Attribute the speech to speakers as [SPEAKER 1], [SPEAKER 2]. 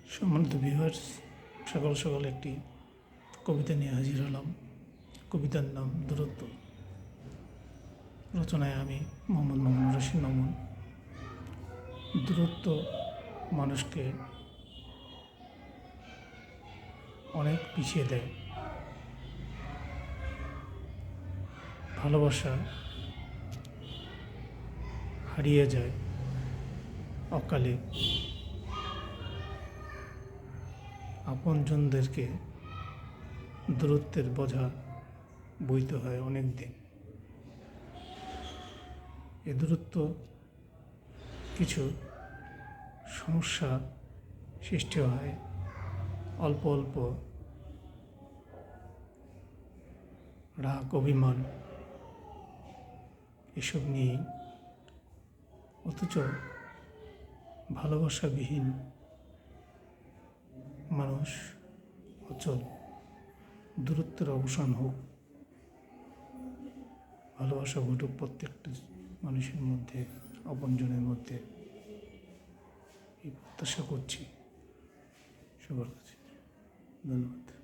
[SPEAKER 1] সম্মানিত ভিউয়ার্স, সকাল সকাল একটি কবিতা নিয়ে হাজির হলাম। কবিতার নাম দূরত্ব। রচনায় আমি মোহাম্মদ মামুনুর রশিদ মামুন। দূরত্ব মানুষকে অনেক পিছিয়ে দেয়। ভালোবাসা হারিয়ে যায় অকালে। আপনজনদেরকে দূরত্বের বোঝা বইতে হয় অনেক দিন। এ দূরত্ব কিছু সমস্যা সৃষ্টি হয় অল্প অল্প রাগ, অভিমান এসব নিয়েই। অথচ ভালোবাসাবিহীন মানুষ অচল। দূরত্বের অবসান হোক, ভালোবাসা ঘটুক প্রত্যেকটা মানুষের মধ্যে, আপনজনের মধ্যে, এই প্রত্যাশা করছি সবার কাছে। ধন্যবাদ।